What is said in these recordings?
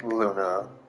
Luna.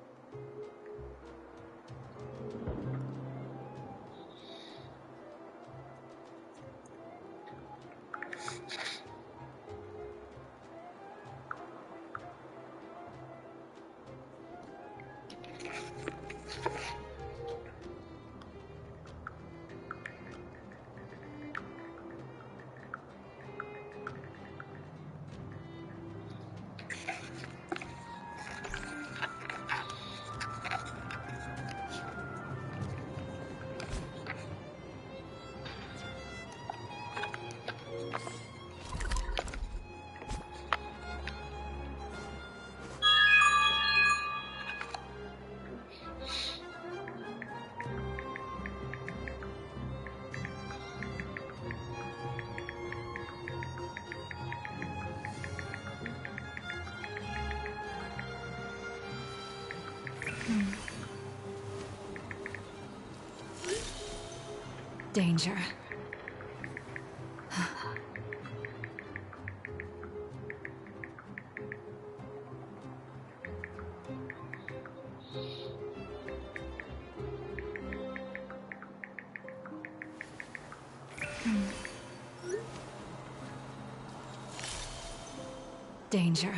Danger. Danger.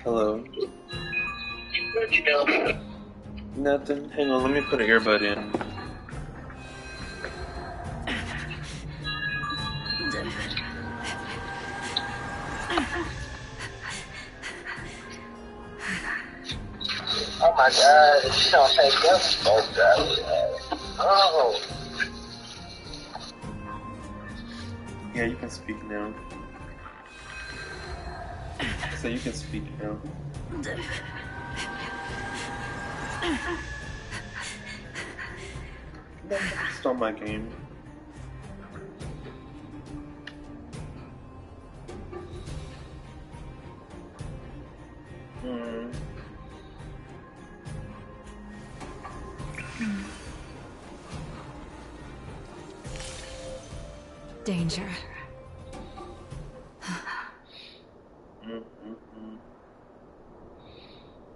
Hello. Nothing. Hang on, let me put an earbud in. Oh my god, she don't take them both up. Oh. Yeah, you can speak now. So you can speak now. Stop my game. Danger.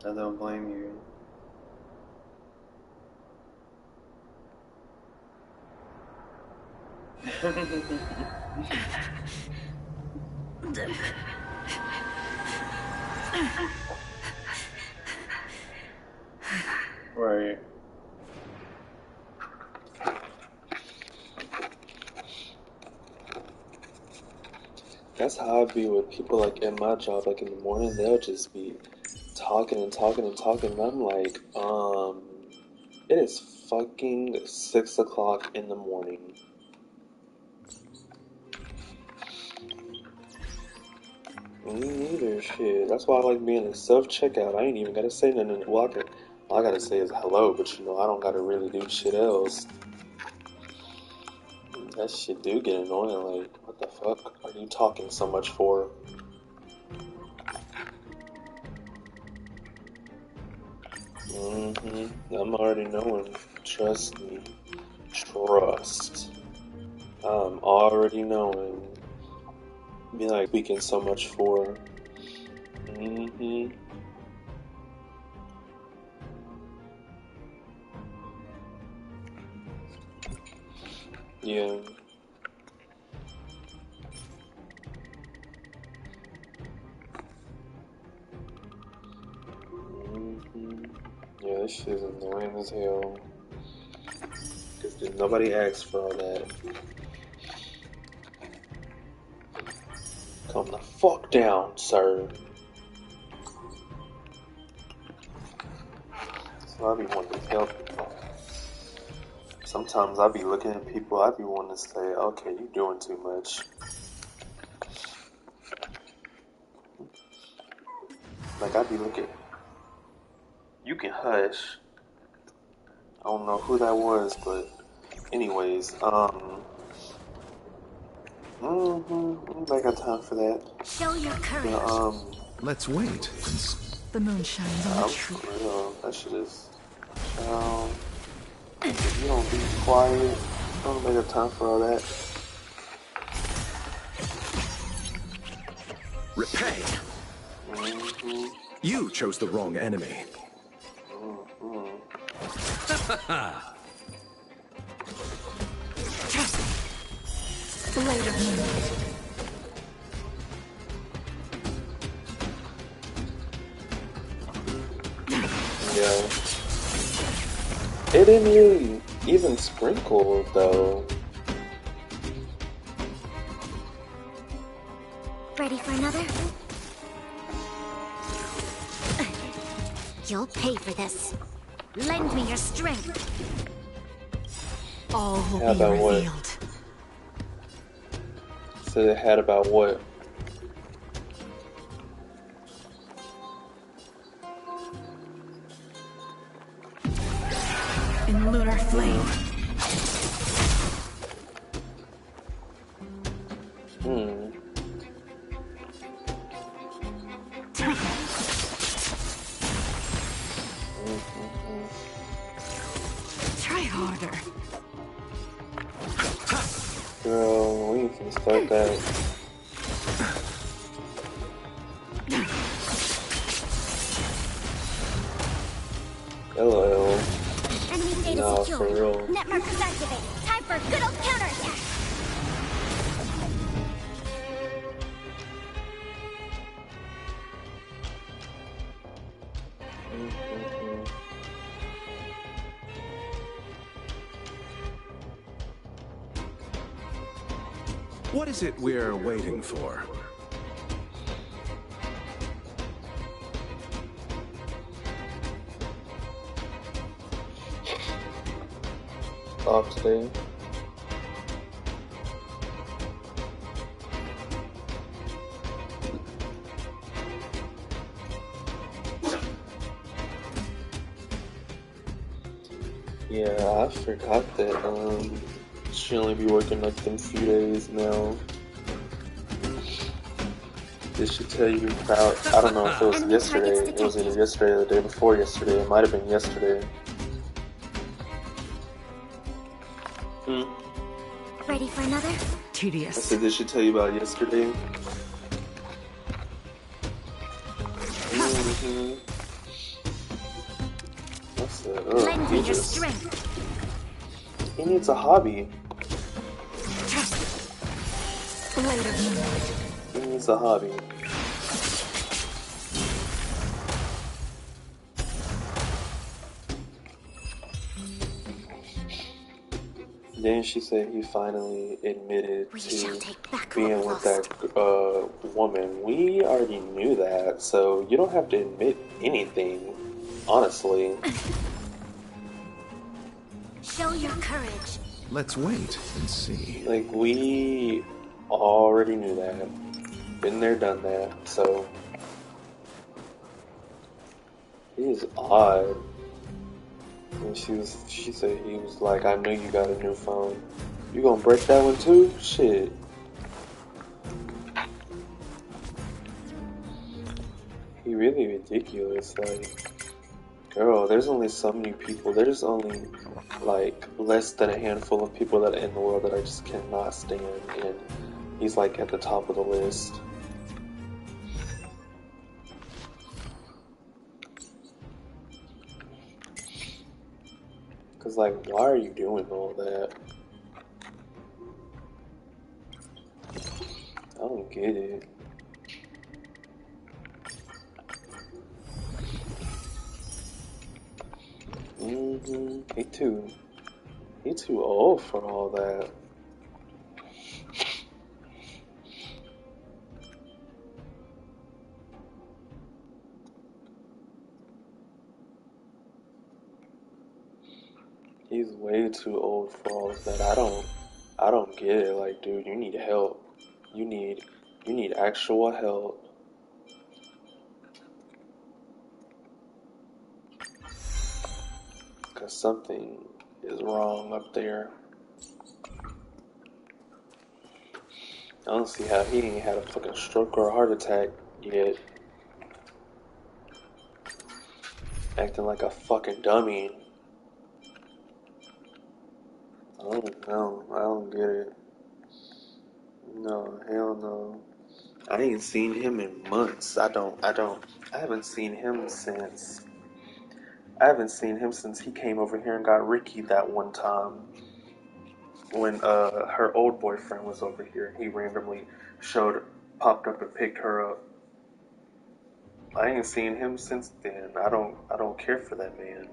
I don't blame you. Right. That's how I be with people like in my job, like in the morning, they'll just be talking and talking and talking, and I'm like, it is fucking 6 o'clock in the morning. Me neither, shit. That's why I like being a self-checkout. I ain't even gotta say nothing. Well, all I gotta say is hello, but you know, I don't gotta really do shit else. That shit do get annoying, like, what the fuck are you talking so much for? I'm already knowing. Trust me. Trust. I'm already knowing. Be like speaking so much for. Yeah. Yeah, this shit is annoying as hell. Because nobody asked for all that. Calm the fuck down, sir. So I be wanting to tell people. Sometimes I be looking at people, I be wanting to say, okay, you doing too much. Like, I be looking. You can hush. I don't know who that was, but anyways, I got time for that. Show your courage. Yeah, Let's wait. The moon shines on the truth. for real, that shit is, if you don't be quiet, I don't make a time for all that. Repay. You chose the wrong enemy. Blade of moonlight. Yeah. It didn't really even sprinkle though. Ready for another? You'll pay for this. Lend me your strength. All will How be about what? revealed. So it had about what? In lunar flame. Try harder. Girl, we need to start that. LOL. Enemy data Nah, for secured. real. Net markers activated. Time for a good old counterattack. What is it we're waiting for? Off today. Yeah, I forgot that she only be working like them few days now. Did she tell you about, I don't know if it was yesterday, it was either yesterday or the day before yesterday, it might have been yesterday. Ready for another? I Tedious. said, did she tell you about yesterday? I said, Lend me your Jesus. strength. He needs a hobby. Blade of moonlight. He needs a hobby. Then she said he finally admitted We shall to take back what being we with lost. that woman. We already knew that, so you don't have to admit anything, honestly. Show your courage. Let's wait and see. Like, we already knew that. Been there, done that, so. It is odd. And she said he was like, I know you got a new phone. You gonna break that one too? Shit. He really ridiculous, like. Girl, there's only so many people. There's only like less than a handful of people that in the world that I just cannot stand, and he's like at the top of the list. Cause like, why are you doing all that? I don't get it. He too old for all that. He's way too old for all of that. I don't get it. Like, dude, you need help. You need actual help. Cause something is wrong up there. I don't see how he ain't had a fucking stroke or a heart attack yet. Acting like a fucking dummy. I don't know. I don't get it. No, hell no. I ain't seen him in months. I haven't seen him since. I haven't seen him since he came over here and got Ricky that one time. When her old boyfriend was over here and he randomly popped up and picked her up. I ain't seen him since then. I don't care for that man.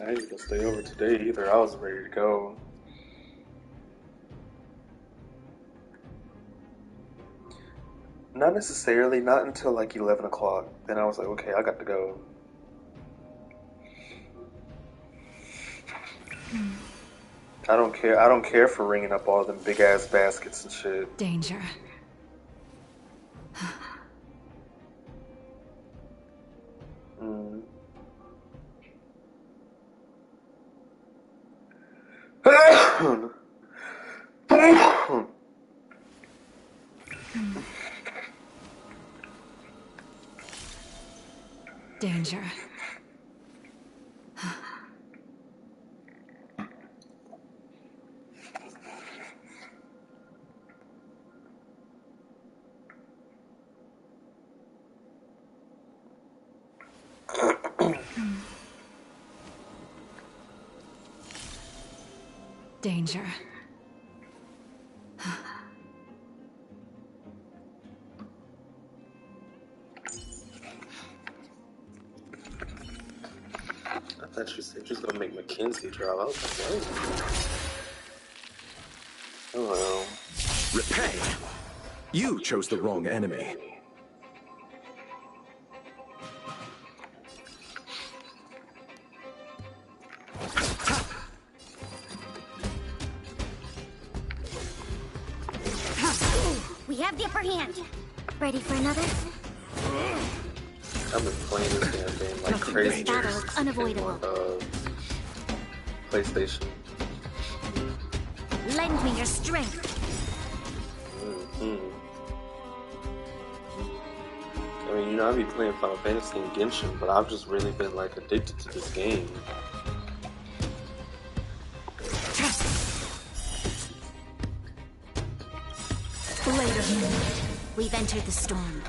I didn't even stay over today either. I was ready to go. Not necessarily, not until like 11 o'clock. Then I was like, okay, I got to go. I don't care for ringing up all them big ass baskets and shit. Danger. Danger. Danger. I thought you said you was gonna make Mackenzie drop. I was like, what? Oh well. Repay! You chose the wrong enemy. We have the upper hand. Ready for another? I've been playing this damn game like crazy. This battle is unavoidable. PlayStation. Lend me your strength. I mean, you know, I be playing Final Fantasy and Genshin, but I've just really been like addicted to this game. Blade of Moonlight. We've entered the storm.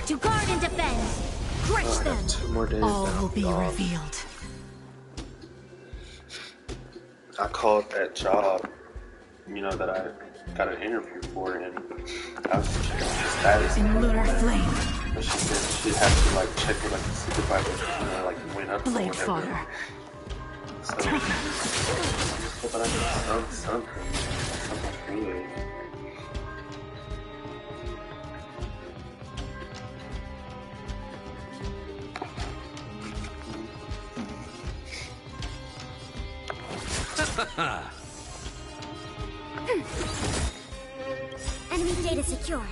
To guard and defend. Crush I them. have 2 more days All now. will be dog. revealed. I called that job, you know, that I got an interview for, and I was checking the status. In lunar flame. But she said she'd have to like check with like the supervisor, you know, like went up or Blade whatever. fodder. So, hope I get something good. Enemy data secured.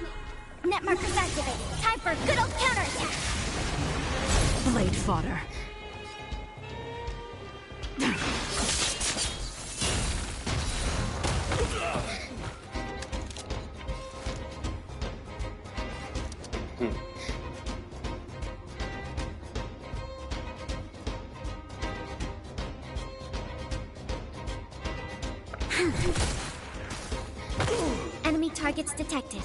Net markers activated. Time for a good old counterattack. Blade fodder. Enemy targets detected.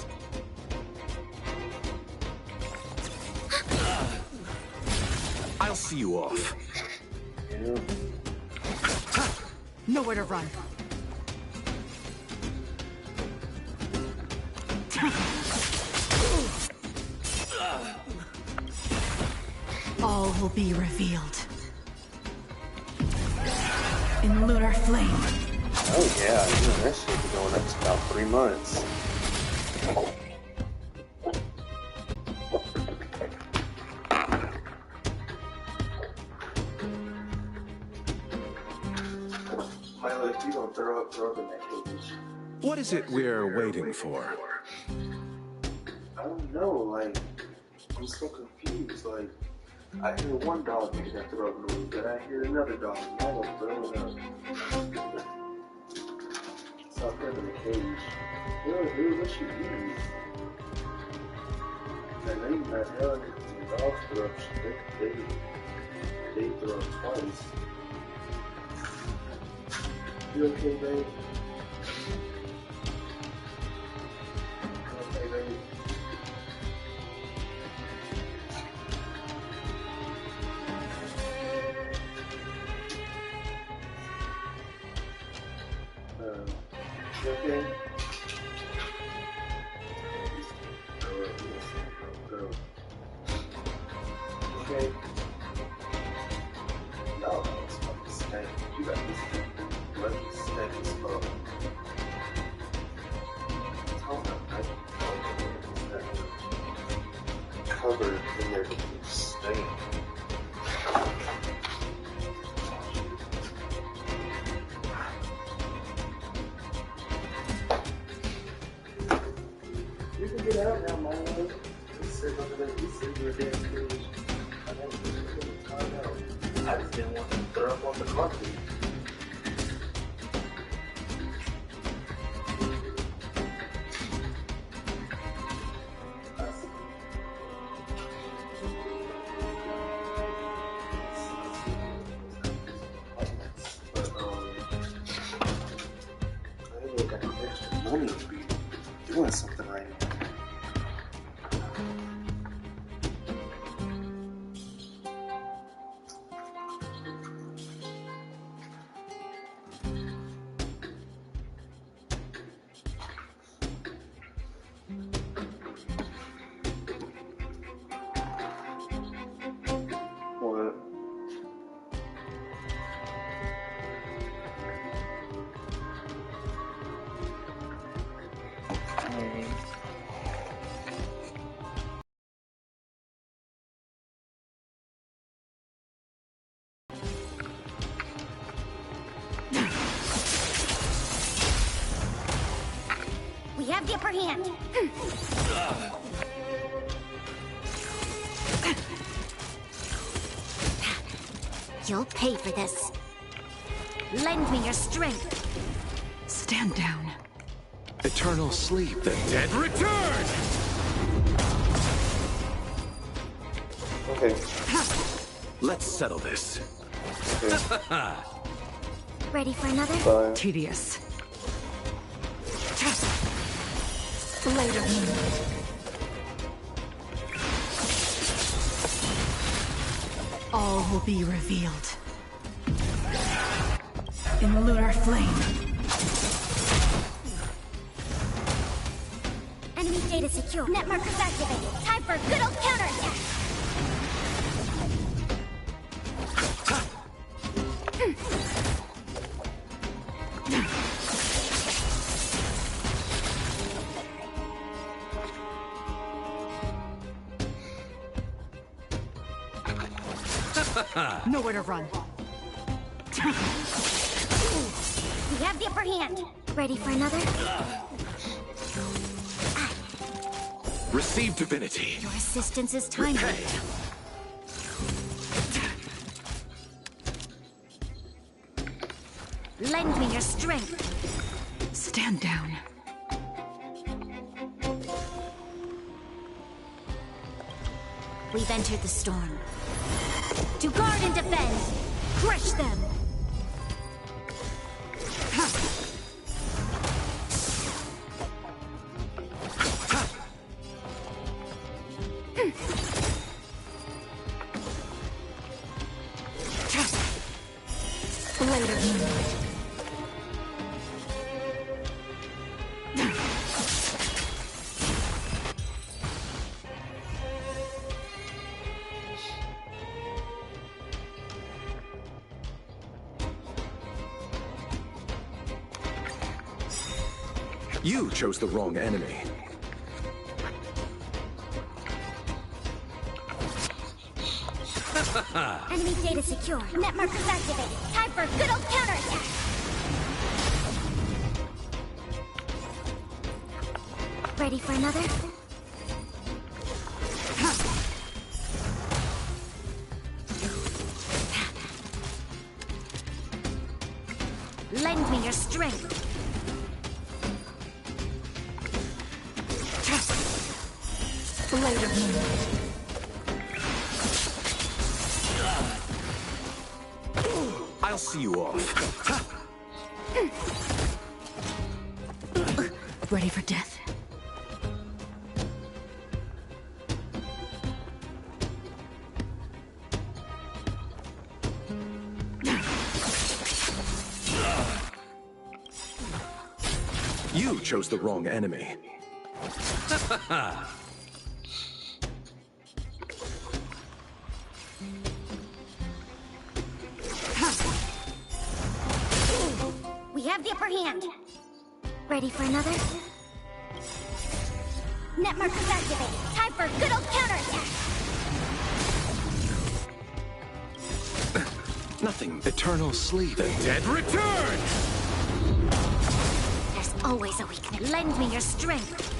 I'll see you off. Yeah. Nowhere to run. All will be revealed. In lunar flame. Oh yeah, you know, that shit be going up to about 3 months. Milo, if you don't throw up in that cage. What is it we're waiting for? I don't know, like, I'm so confused, like, I hear one dog making that throw up noise, then I hear another dog, Milo throwing up. Stop her in the cage. Dude, what you eating? And they not telling the dogs throw up, they throw up twice. You okay, babe? You okay, baby? You okay? Go. Okay? No, it's fucking snake. You got this lucky snake as fuck. Covered in their snake. You can get out now, my love. Just sit over there. You sit in your damn cage. I don't think you can calm out. I just didn't want to throw up on the carpet. But, I ain't got any extra money to be doing something right now. What? We have the upper hand. You'll pay for this. Lend me your strength. Stand down. Eternal sleep, the dead return! Okay. Let's settle this. Okay. Ready for another? Bye. Tedious. Blade of moonlight. All will be revealed. In lunar flame. Enemy data secure. Net markers activated. Time for a good old counterattack. Nowhere to run. We have the upper hand. Ready for another? Receive divinity. Your assistance is timely. Repay. Lend me your strength. Stand down. We've entered the storm. To guard and defend! Crush them! Blade of moonlight. You chose the wrong enemy. Enemy data secure. Net markers activated. Time for good old counterattack! Ready for another? Lend me your strength. Blade of moonlight. I'll see you off. Ready for death? You chose the wrong enemy. We have the upper hand. Ready for another? Net markers activated. Time for good old counterattack! Nothing. Eternal sleep. The dead return! There's always a weakness. Lend me your strength.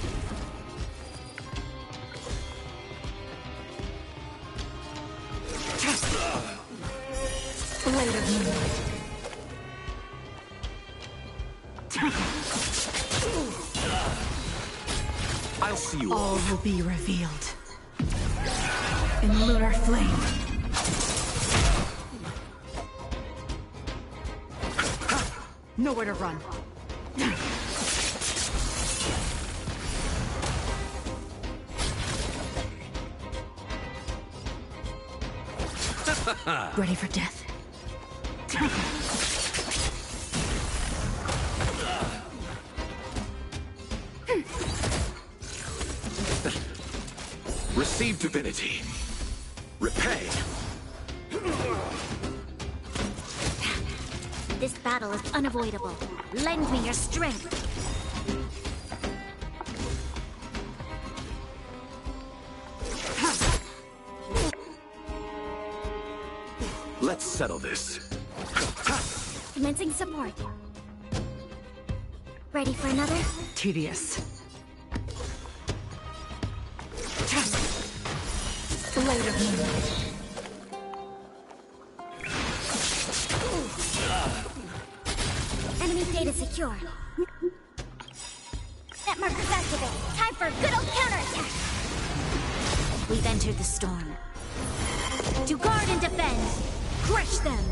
Blade of moonlight. I'll see you All off. will be revealed. In lunar flame. Nowhere to run. Ready for death? Receive divinity. Repay. This battle is unavoidable. Lend me your strength. Let's settle this. Commencing support. Ready for another? Tedious. Blade of moonlight. Enemy data secure. Net markers activated. Time for good old counterattack! We've entered the storm. To guard and defend! Crush them!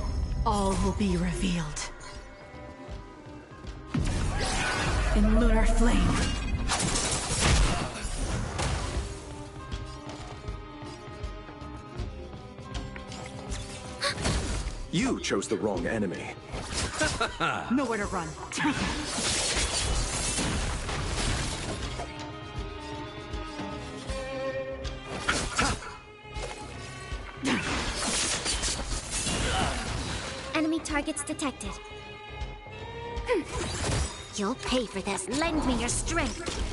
All will be revealed. In lunar flame. You chose the wrong enemy. Nowhere to run. Enemy targets detected. You'll pay for this. Lend me your strength.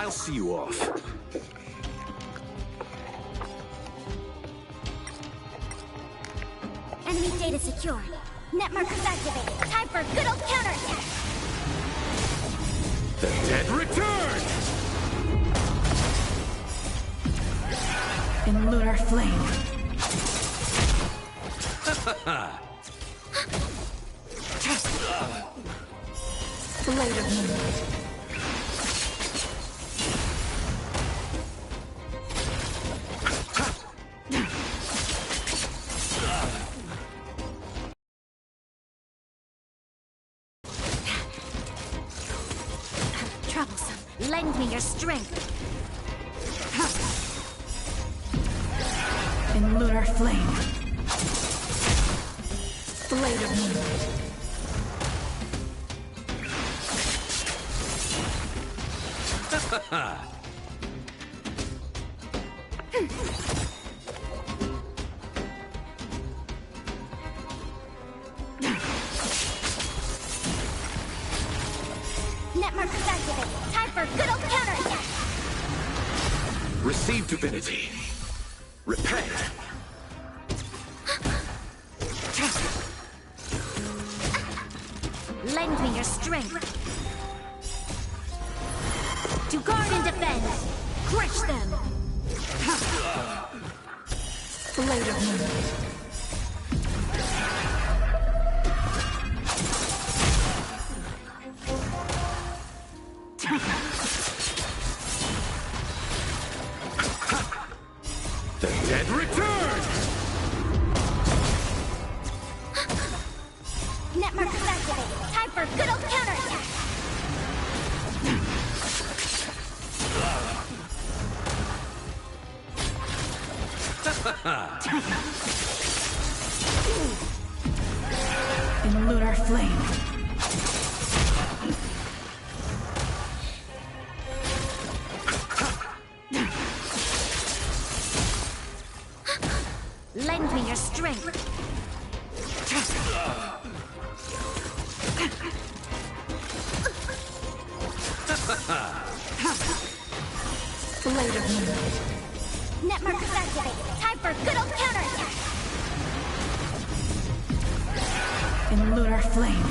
I'll see you off. Enemy data secure. Net markers activated. Time for good old counterattack. The dead return! In lunar flame. Blade of moonlight. Troublesome. Lend me your strength. In lunar flame. Blade of moonlight. Net markers activated. Time for good old counterattack. Receive divinity. Repent. Lend me your strength. To guard and defend. Crush them. Blade of moonlight. The dead return! Net markers activated. Time for good old counterattack. In lunar flame. Lend me your strength. Blade of moonlight. Net markers activated. Time for good old counterattack. In lunar flame.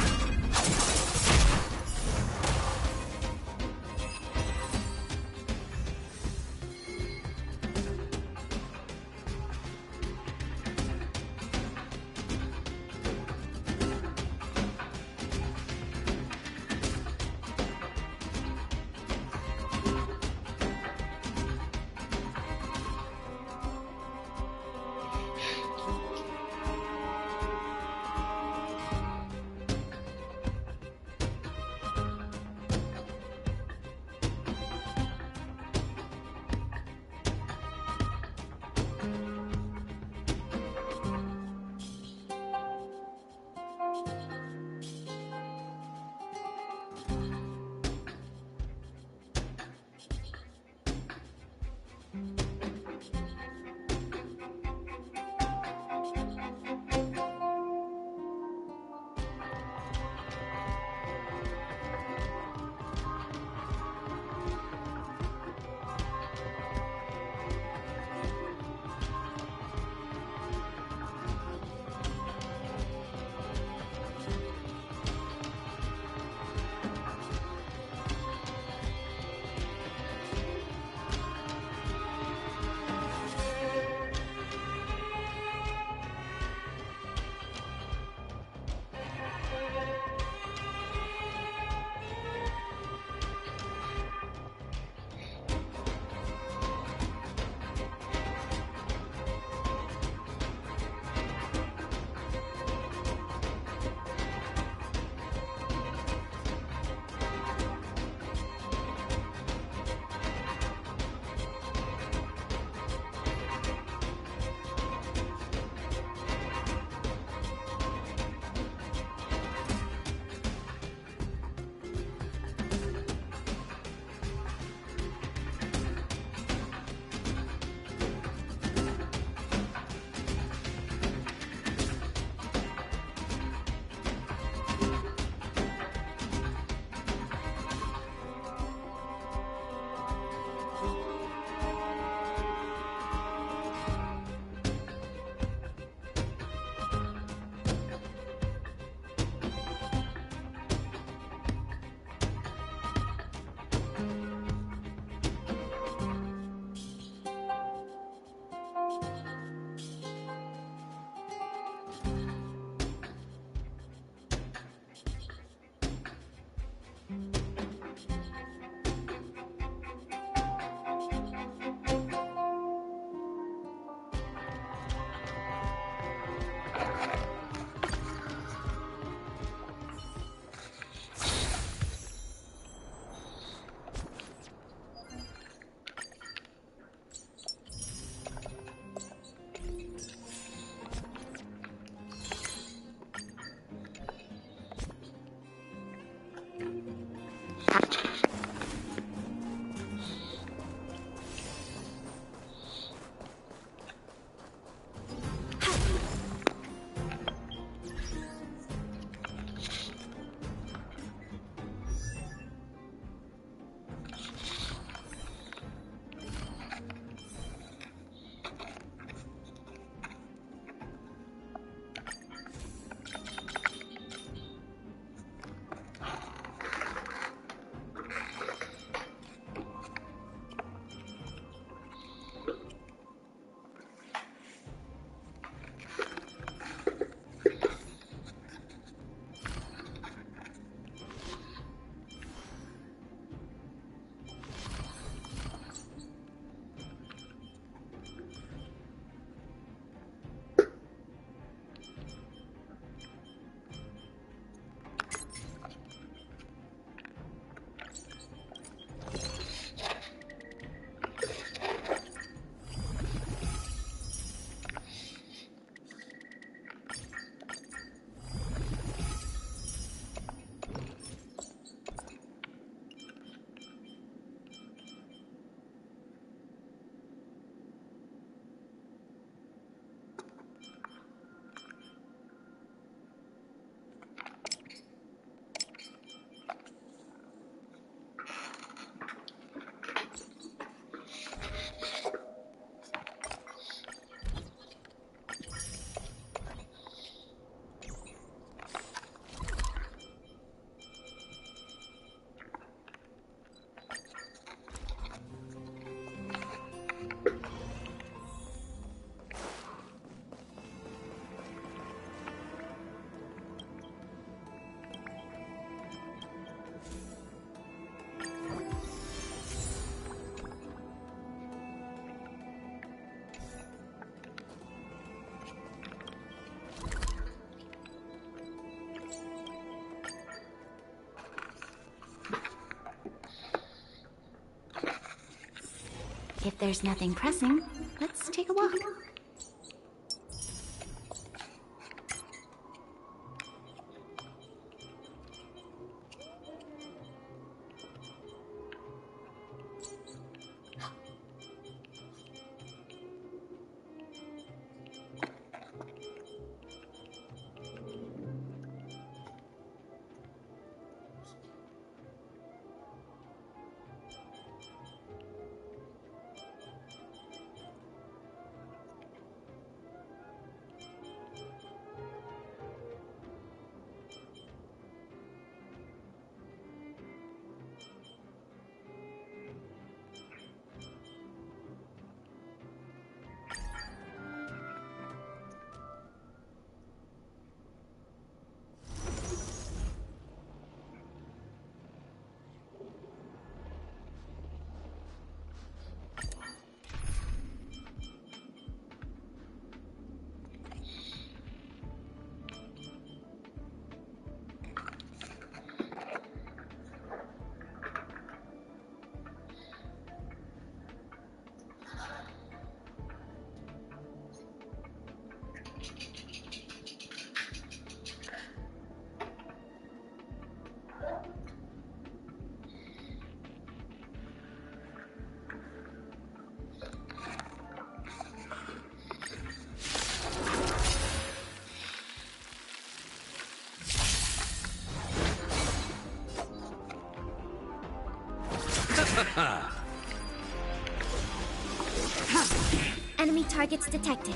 If there's nothing pressing, let's take a walk. Enemy targets detected.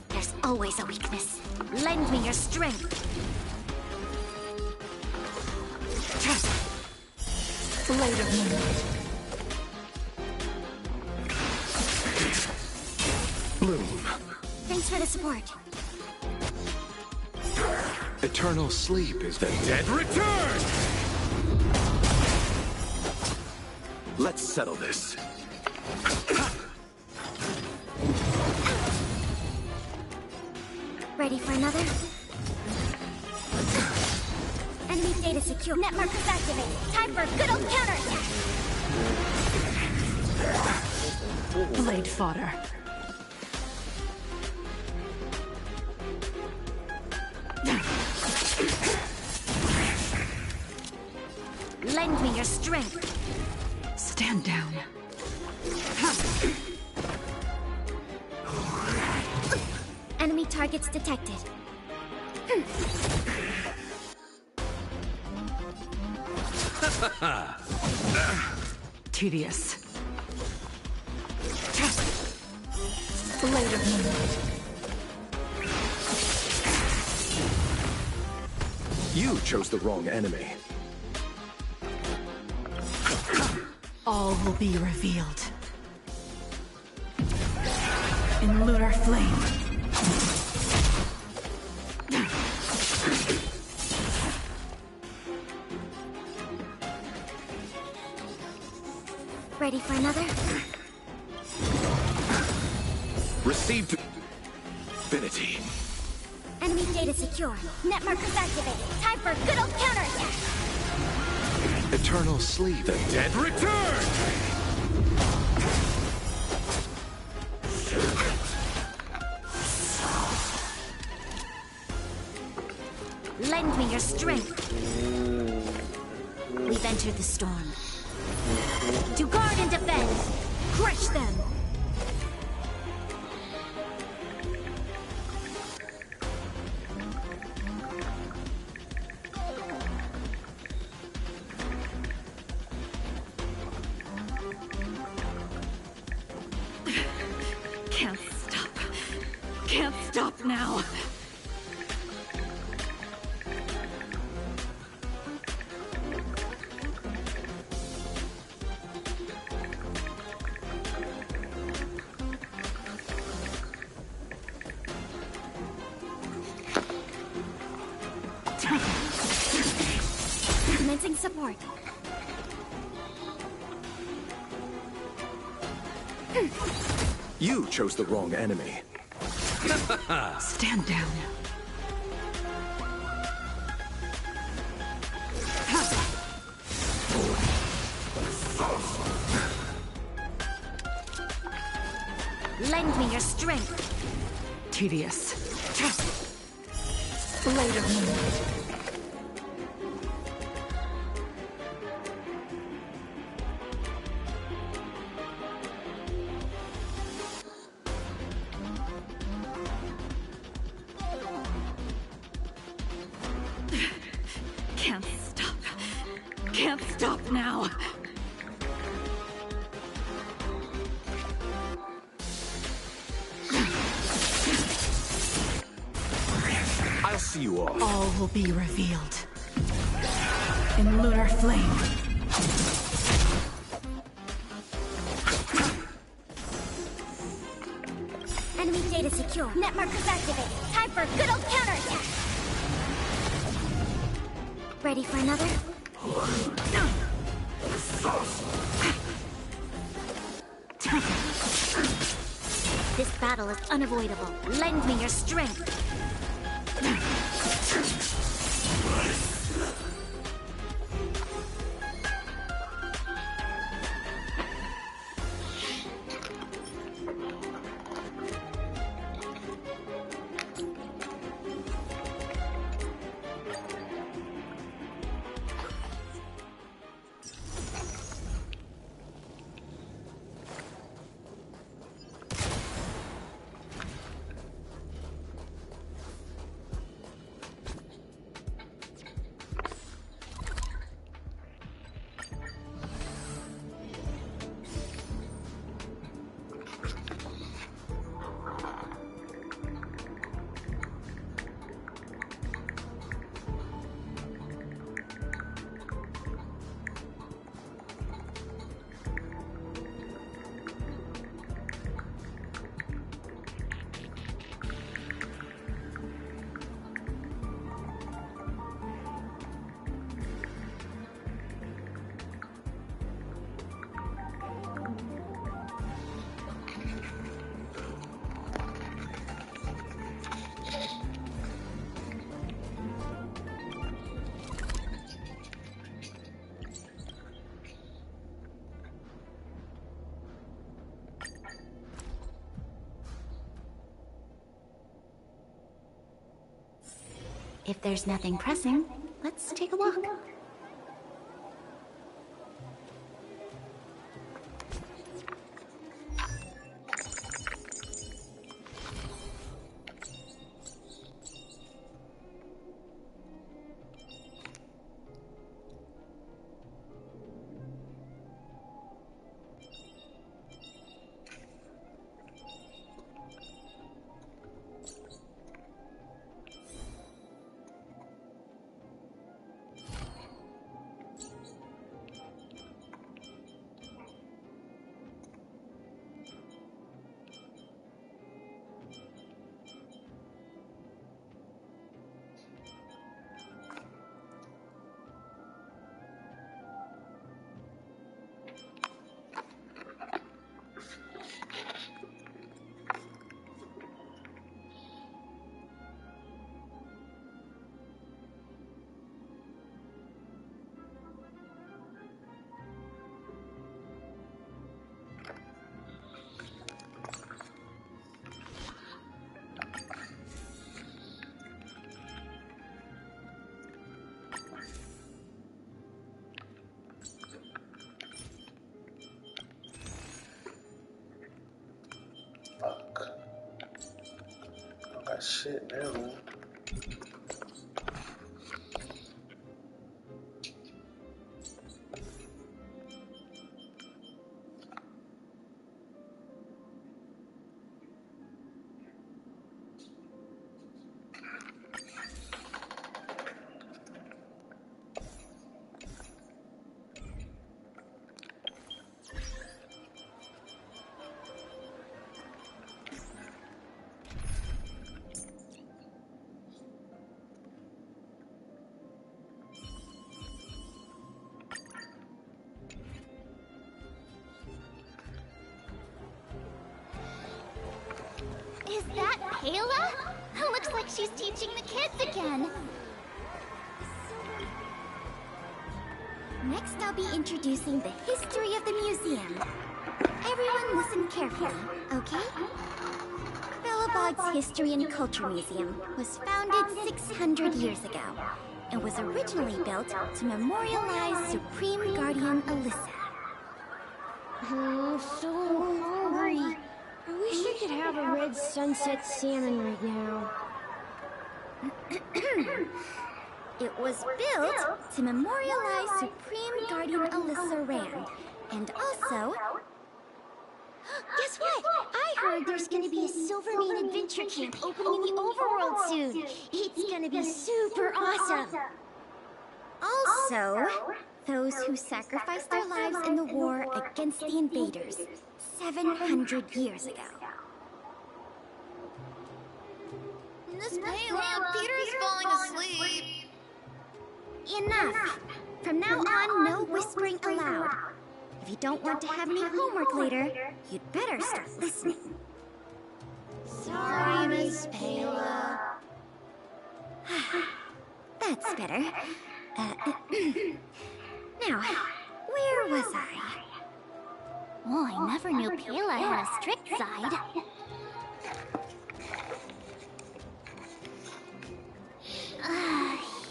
There's always a weakness. Lend me your strength. Blade of moonlight. Bloom. Thanks for the support. Eternal sleep is the dead return! Let's settle this. Ready for another? Enemy data secure. Net markers activated. Time for a good old counterattack. Blade fodder. Lend me your strength. Stand down. Enemy targets detected. Tedious. Blade of moonlight. You chose the wrong enemy. All will be revealed. In lunar flame. Ready for another? Received affinity. Enemy data secure. Net markers activated. Time for a good old counterattack. Eternal sleep, the dead return! Lend me your strength. We've entered the storm. To guard and defend. Crush them. Can't stop. Can't stop now. Commencing support. You chose the wrong enemy. Stand down. Lend me your strength. Tedious. Blade of moonlight. Can't stop. Can't stop now. I'll see you off. All will be revealed. In lunar flame. Enemy data secure. Net markers activated. Time for a good old counterattack. Ready for another? This battle is unavoidable. Lend me your strength. If there's nothing pressing, let's take a walk. Fuck. I don't got shit now. Is that Kayla? Looks like she's teaching the kids again. Next, I'll be introducing the history of the museum. Everyone listen carefully, okay? Belobog's History and Culture Museum was founded 600 years ago and was originally built to memorialize Supreme Guardian Alyssa. I'm so hungry. I wish I could have a red sunset salmon right now. It was built to memorialize Supreme Guardian Alyssa Rand, and also... Guess what? I heard there's gonna be a Silvermane adventure camp opening in the overworld soon. It's gonna be super awesome. Also, those who sacrificed their lives in the war against the invaders 700 years ago. Miss Payla, Peter's falling asleep. Enough! From now on, no whispering aloud. If you don't want to have any homework later, you'd better start listening. Sorry, Miss Payla. That's better. Now, where was I? Oh, I never knew Payla had a strict side.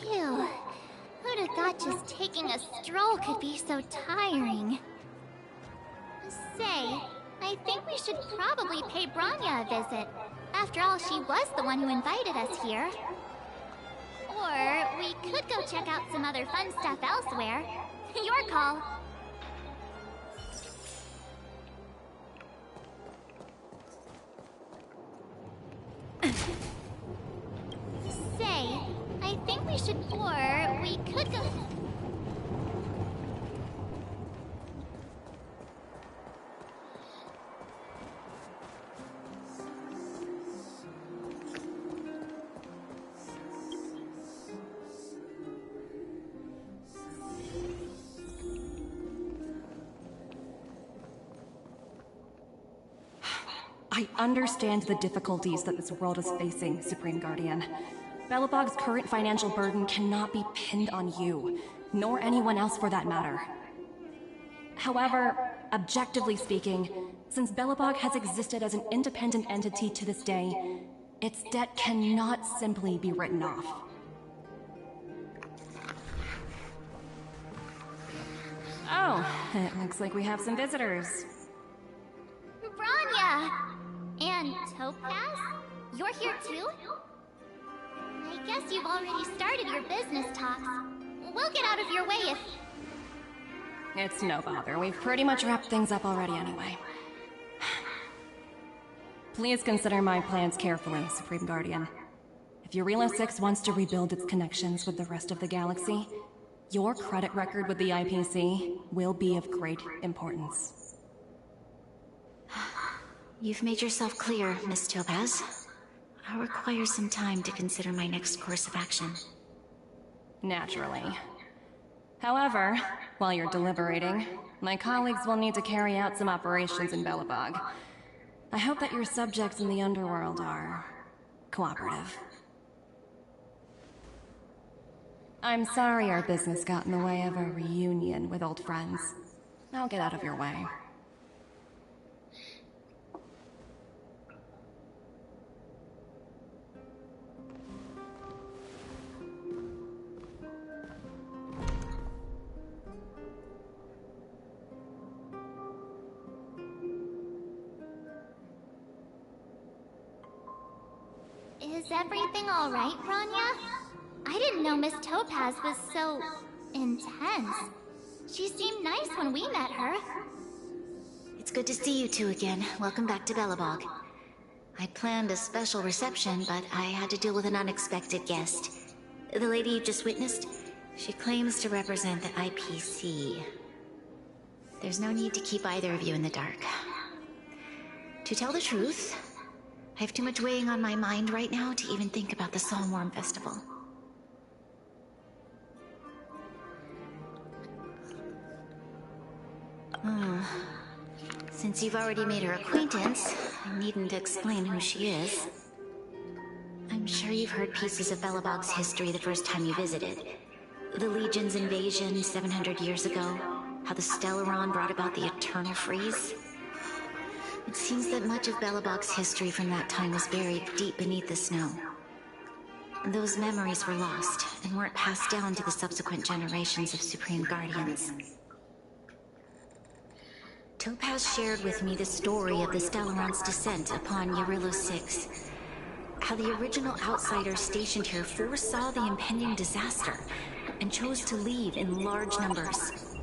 Phew. Who'd have thought just taking a stroll could be so tiring? Say, I think we should probably pay Branya a visit. After all, she was the one who invited us here. Or we could go check out some other fun stuff elsewhere. Your call. Say, I think we should... Or we could go... I understand the difficulties that this world is facing, Supreme Guardian. Belobog's current financial burden cannot be pinned on you, nor anyone else for that matter. However, objectively speaking, since Belobog has existed as an independent entity to this day, its debt cannot simply be written off. Oh, it looks like we have some visitors. Branya! And Topaz? You're here too? I guess you've already started your business talks. We'll get out of your way if... It's no bother. We've pretty much wrapped things up already anyway. Please consider my plans carefully, Supreme Guardian. If Eurela 6 wants to rebuild its connections with the rest of the galaxy, your credit record with the IPC will be of great importance. You've made yourself clear, Miss Topaz. I'll require some time to consider my next course of action. Naturally. However, while you're deliberating, my colleagues will need to carry out some operations in Belobog. I hope that your subjects in the underworld are... cooperative. I'm sorry our business got in the way of a reunion with old friends. I'll get out of your way. Is everything alright, Branya? I didn't know Miss Topaz was so... intense. She seemed nice when we met her. It's good to see you two again. Welcome back to Belobog. I planned a special reception, but I had to deal with an unexpected guest. The lady you just witnessed, she claims to represent the IPC. There's no need to keep either of you in the dark. To tell the truth, I have too much weighing on my mind right now to even think about the Psalmworm Festival. Since you've already made her acquaintance, I needn't explain who she is. I'm sure you've heard pieces of Belobog's history the first time you visited. The Legion's invasion 700 years ago, how the Stellaron brought about the Eternal Freeze. It seems that much of Belobog's history from that time was buried deep beneath the snow. Those memories were lost and weren't passed down to the subsequent generations of Supreme Guardians. Topaz shared with me the story of the Stellaron's descent upon Yarillo 6. How the original outsiders stationed here foresaw the impending disaster and chose to leave in large numbers.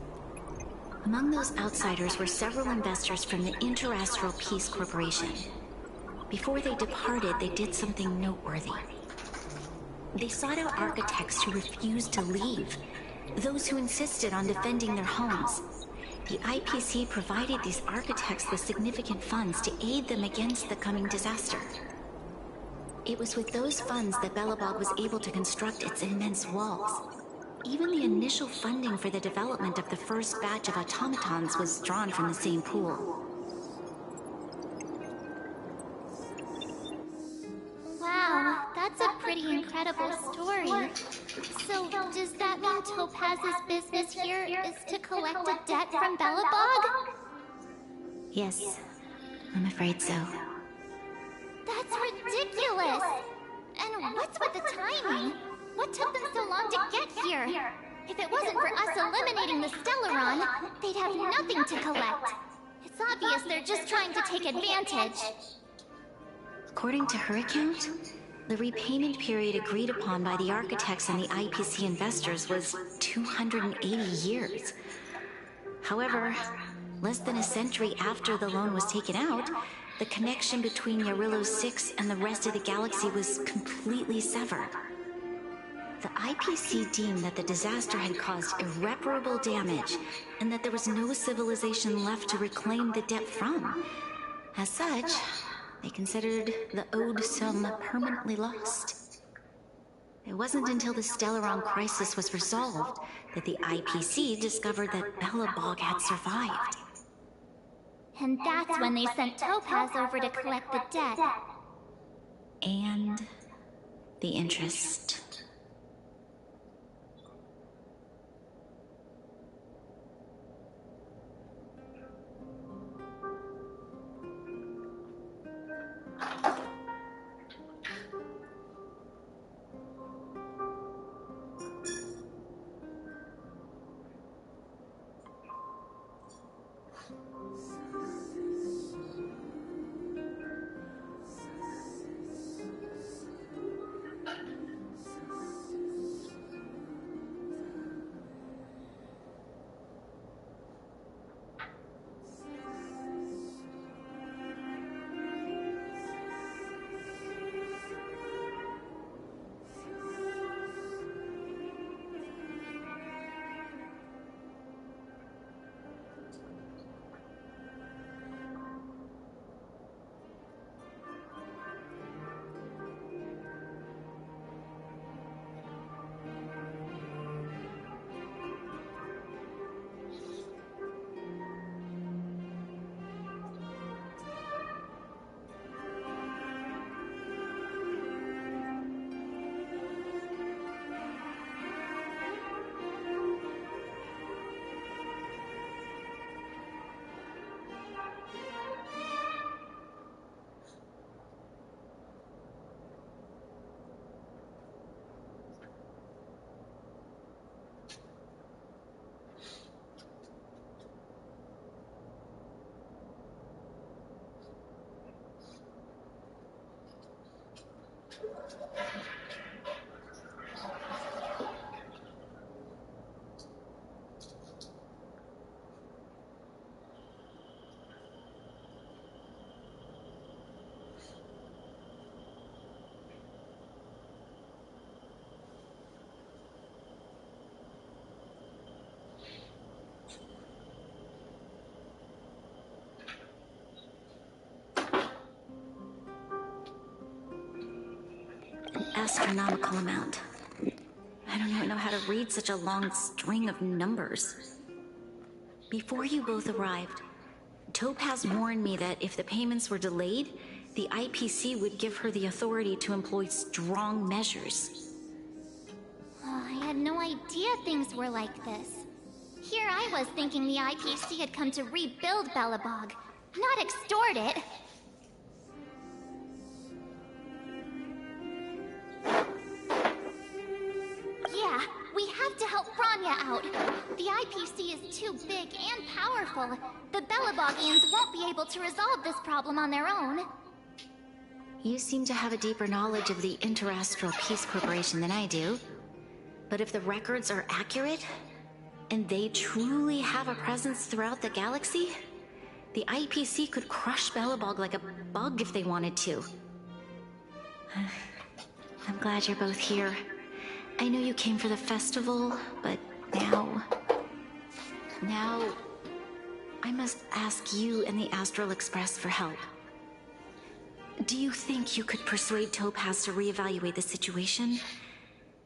Among those outsiders were several investors from the Interastral Peace Corporation. Before they departed, they did something noteworthy. They sought out architects who refused to leave, those who insisted on defending their homes. The IPC provided these architects with significant funds to aid them against the coming disaster. It was with those funds that Belobog was able to construct its immense walls. Even the initial funding for the development of the first batch of automatons was drawn from the same pool. Wow, that's a pretty incredible story. So, does that mean Topaz's business here is to collect a debt from Belobog? Yes, I'm afraid so. That's ridiculous! And what's with the timing? What took them so long to get here? If it wasn't for us eliminating the Stellaron, they'd have nothing to collect. It's obvious they're just trying to take advantage. According to her account, the repayment period agreed upon by the architects and the IPC investors was 280 years. However, less than a century after the loan was taken out, the connection between Yarillo 6 and the rest of the galaxy was completely severed. The IPC deemed that the disaster had caused irreparable damage and that there was no civilization left to reclaim the debt from. As such, they considered the owed sum permanently lost. It wasn't until the Stellaron crisis was resolved that the IPC discovered that Belobog had survived. And that's when they sent Topaz over to collect the debt. And the interest. Astronomical amount. I don't even know how to read such a long string of numbers. Before you both arrived, Topaz warned me that if the payments were delayed, the IPC would give her the authority to employ strong measures. Oh, I had had no idea things were like this. Here I was thinking the IPC had come to rebuild Belobog, not extort it. Yeah, we have to help Bronya out. The IPC is too big and powerful. The Belobogians won't be able to resolve this problem on their own. You seem to have a deeper knowledge of the Interastral Peace Corporation than I do. But if the records are accurate, and they truly have a presence throughout the galaxy, the IPC could crush Belobog like a bug if they wanted to. I'm glad you're both here. I know you came for the festival, but now, I must ask you and the Astral Express for help. Do you think you could persuade Topaz to reevaluate the situation?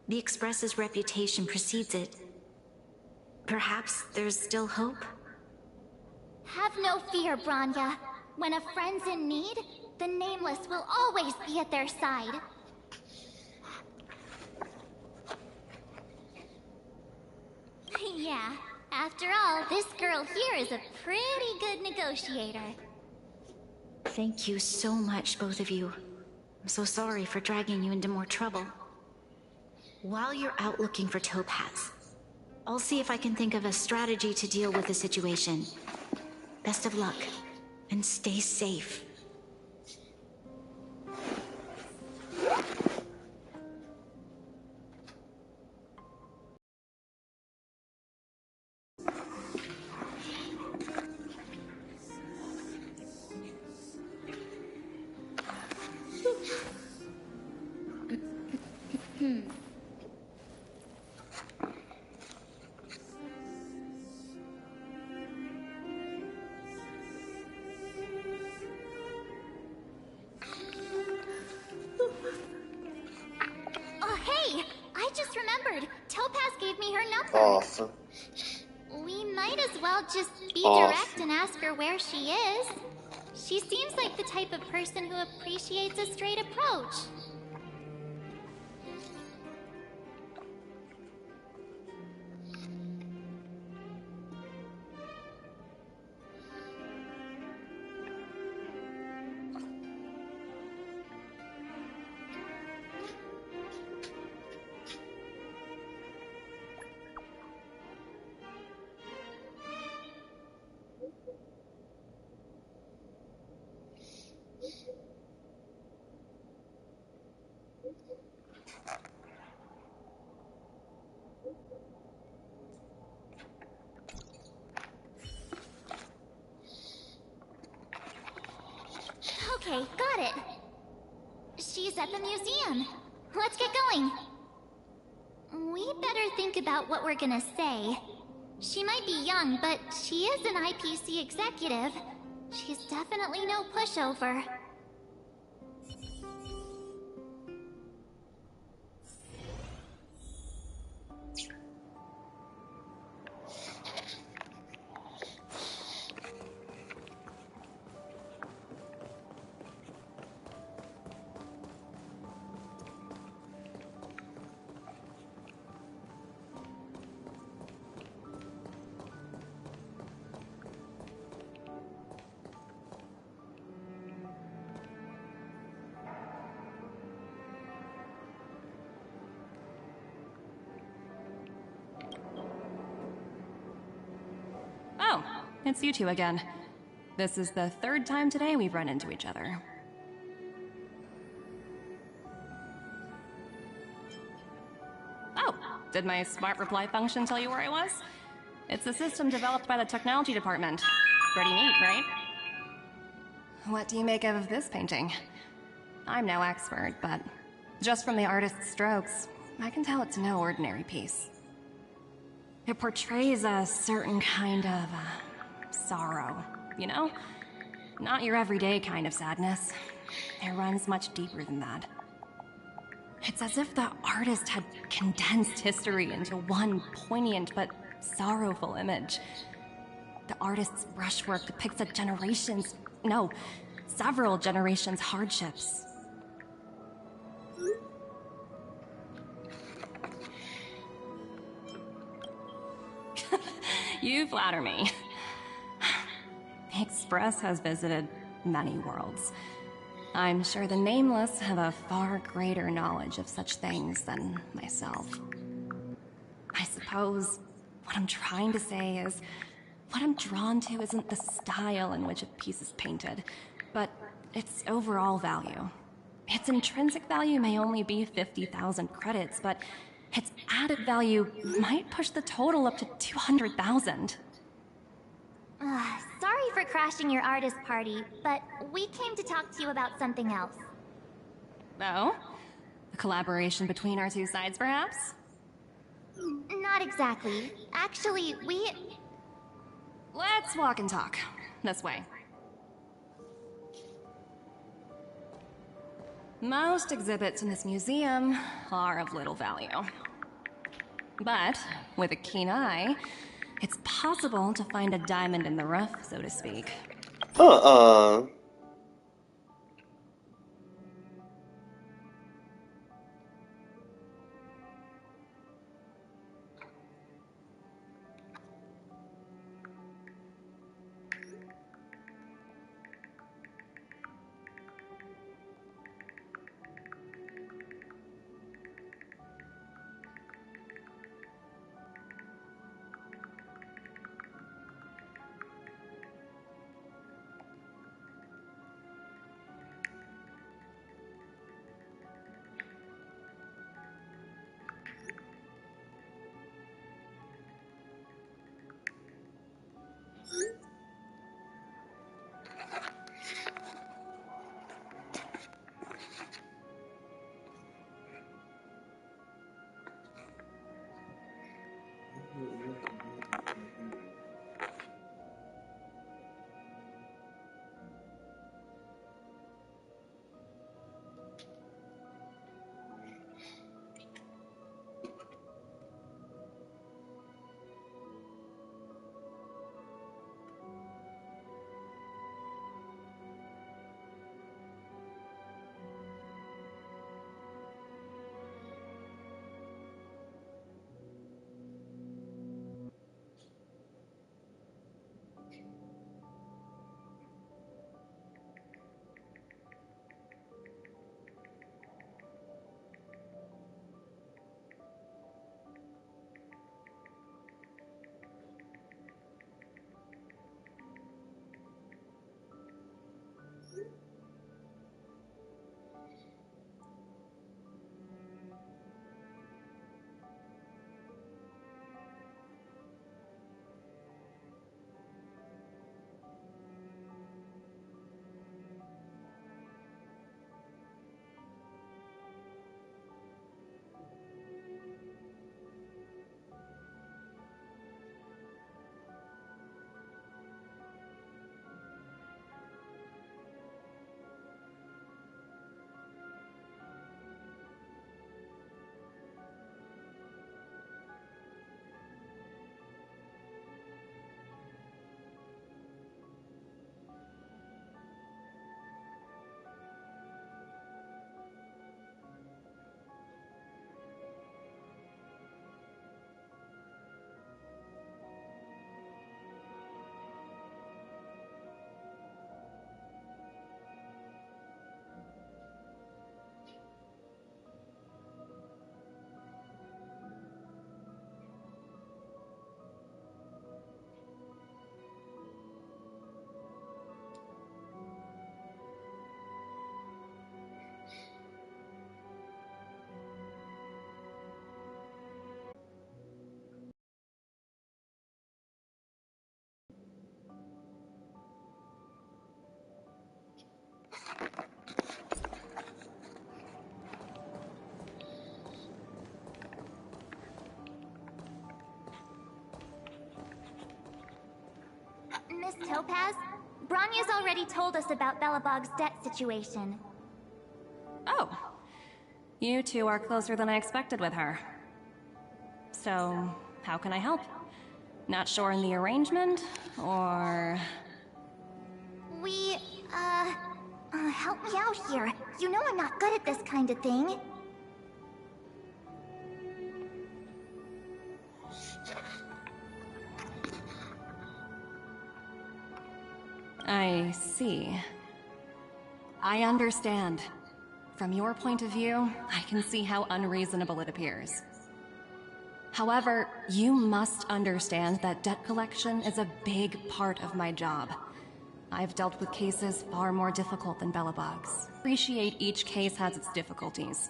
The Express's reputation precedes it. Perhaps there's still hope? Have no fear, Bronya. When a friend's in need, the Nameless will always be at their side. Yeah, after all, this girl here is a pretty good negotiator. Thank you so much, both of you. I'm so sorry for dragging you into more trouble. While you're out looking for Topaz, I'll see if I can think of a strategy to deal with the situation. Best of luck, and stay safe. Awesome. We might as well just be direct and ask her where she is. She seems like the type of person who appreciates a straight approach. Okay, got it. She's at the museum. Let's get going. We better think about what we're gonna say. She might be young, but she is an IPC executive. She's definitely no pushover. Oh, it's you two again. This is the third time today we've run into each other. Oh, did my smart reply function tell you where I was? It's a system developed by the technology department. Pretty neat, right? What do you make of this painting? I'm no expert, but just from the artist's strokes, I can tell it's no ordinary piece. It portrays a certain kind of sorrow, you know? Not your everyday kind of sadness. It runs much deeper than that. It's as if the artist had condensed history into one poignant but sorrowful image. The artist's brushwork depicts several generations' hardships. You flatter me. The Express has visited many worlds. I'm sure the Nameless have a far greater knowledge of such things than myself. I suppose what I'm trying to say is, what I'm drawn to isn't the style in which a piece is painted, but its overall value. Its intrinsic value may only be 50,000 credits, but its added value might push the total up to 200,000. Sorry for crashing your artist party, but we came to talk to you about something else. Oh? A collaboration between our two sides, perhaps? Not exactly. Actually, Let's walk and talk. This way. Most exhibits in this museum are of little value. But, with a keen eye, it's possible to find a diamond in the rough, so to speak. Miss Topaz, Bronya's already told us about Belobog's debt situation. Oh. You two are closer than I expected with her. So, how can I help? Not sure in the arrangement, or... Help me out here. You know I'm not good at this kind of thing. I see. I understand. From your point of view, I can see how unreasonable it appears. However, you must understand that debt collection is a big part of my job. I've dealt with cases far more difficult than Belobog's. Appreciate each case has its difficulties.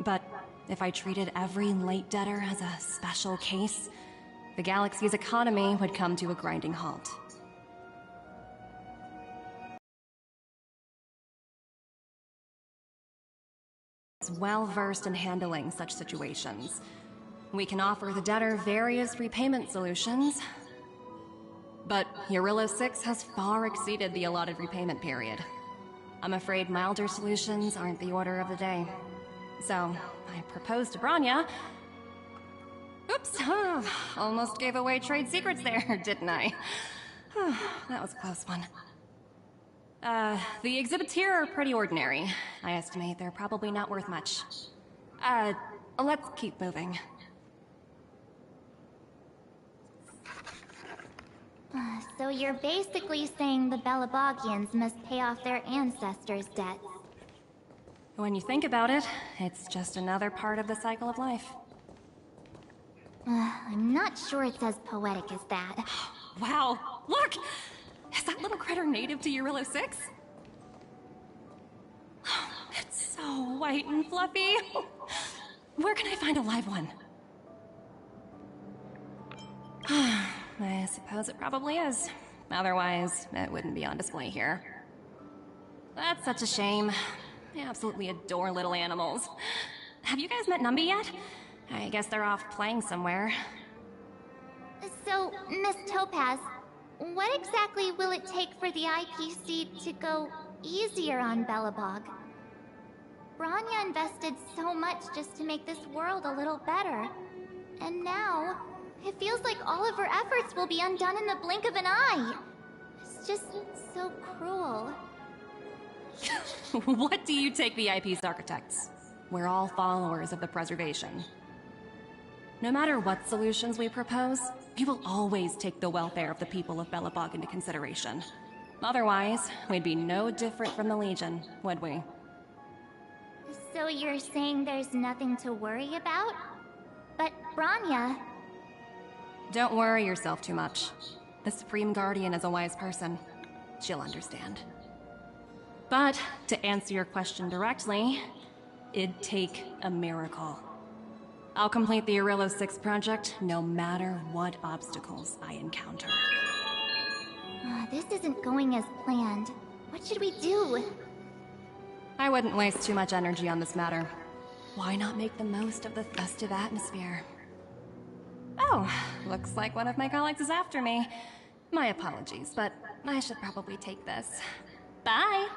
But if I treated every late debtor as a special case, the galaxy's economy would come to a grinding halt. Is well versed in handling such situations. We can offer the debtor various repayment solutions, but Eurillo 6 has far exceeded the allotted repayment period. I'm afraid milder solutions aren't the order of the day. So, I proposed to Bronya. Oops, almost gave away trade secrets there, didn't I? That was a close one. The exhibits here are pretty ordinary. I estimate they're probably not worth much. Let's keep moving. So you're basically saying the Belabogians must pay off their ancestors' debts. When you think about it, it's just another part of the cycle of life. I'm not sure it's as poetic as that. Wow, look! Is that little critter native to Eurillo 6? It's so white and fluffy. Where can I find a live one? I suppose it probably is. Otherwise, it wouldn't be on display here. That's such a shame. I absolutely adore little animals. Have you guys met Numby yet? I guess they're off playing somewhere. So, Miss Topaz, what exactly will it take for the IPC to go easier on Belobog? Bronya invested so much just to make this world a little better. And now, it feels like all of her efforts will be undone in the blink of an eye. It's just so cruel. What do you take the IP's architects? We're all followers of the preservation. No matter what solutions we propose, we will always take the welfare of the people of Belobog into consideration. Otherwise, we'd be no different from the Legion, would we? So you're saying there's nothing to worry about? But Bronya... Don't worry yourself too much. The Supreme Guardian is a wise person. She'll understand. But, to answer your question directly, it'd take a miracle. I'll complete the Eurillo 6 project no matter what obstacles I encounter. This isn't going as planned. What should we do? I wouldn't waste too much energy on this matter. Why not make the most of the festive atmosphere? Oh, looks like one of my colleagues is after me. My apologies, but I should probably take this. Bye!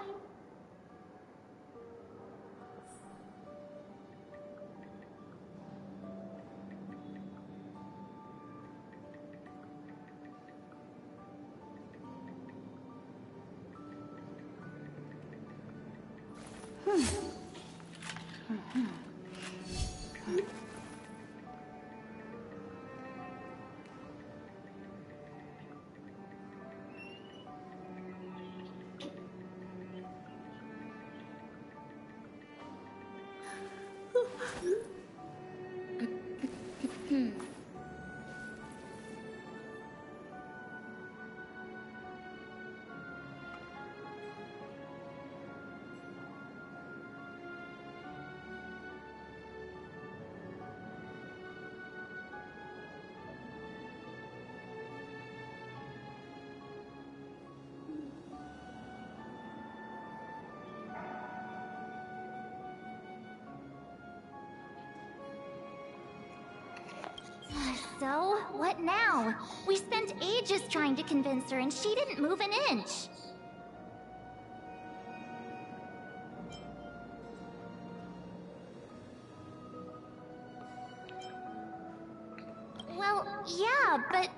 So, what now? We spent ages trying to convince her and she didn't move an inch. Well, yeah, but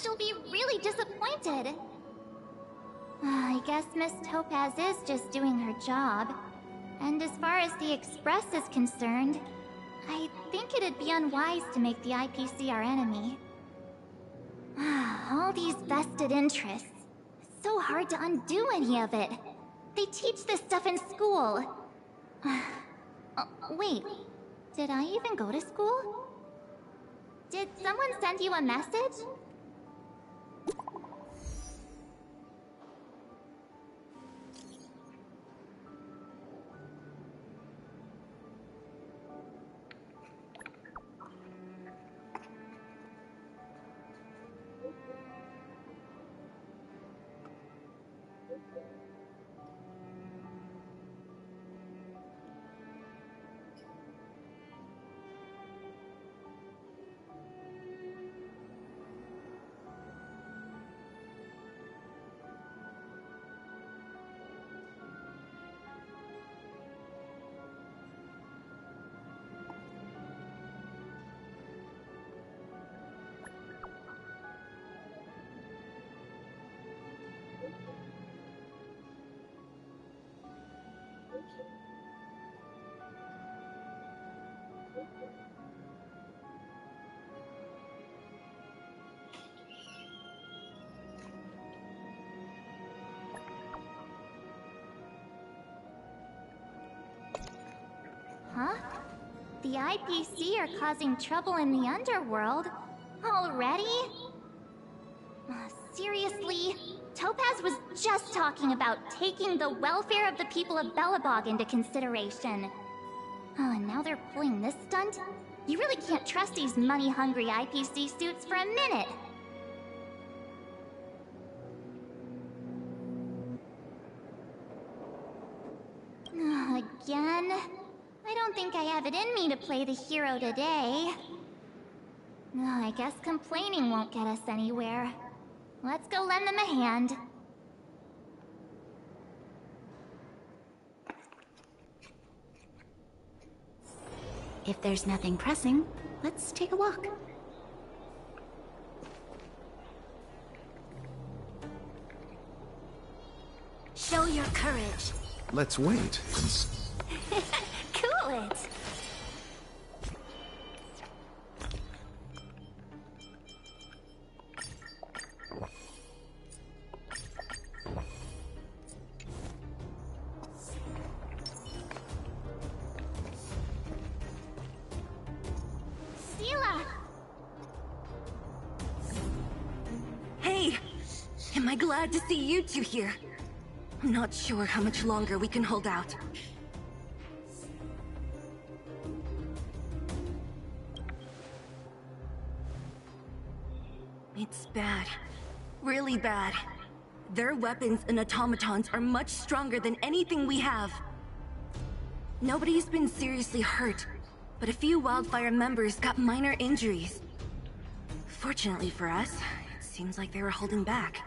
she'll be really disappointed. I guess Miss Topaz is just doing her job. And as far as the Express is concerned, I think it'd be unwise to make the IPC our enemy. All these vested interests. so hard to undo any of it. They teach this stuff in school. Wait, did I even go to school? Did someone send you a message? Huh? The IPC are causing trouble in the underworld? Already? Seriously? Topaz was just talking about taking the welfare of the people of Belobog into consideration. And now they're pulling this stunt? You really can't trust these money-hungry IPC suits for a minute. Again? I don't think I have it in me to play the hero today. I guess complaining won't get us anywhere. Let's go lend them a hand. If there's nothing pressing, let's take a walk. Show your courage. Let's wait. Cool it. Hey! Am I glad to see you two here? I'm not sure how much longer we can hold out. It's bad. Really bad. Their weapons and automatons are much stronger than anything we have. Nobody's been seriously hurt, but a few Wildfire members got minor injuries. Fortunately for us, it seems like they were holding back.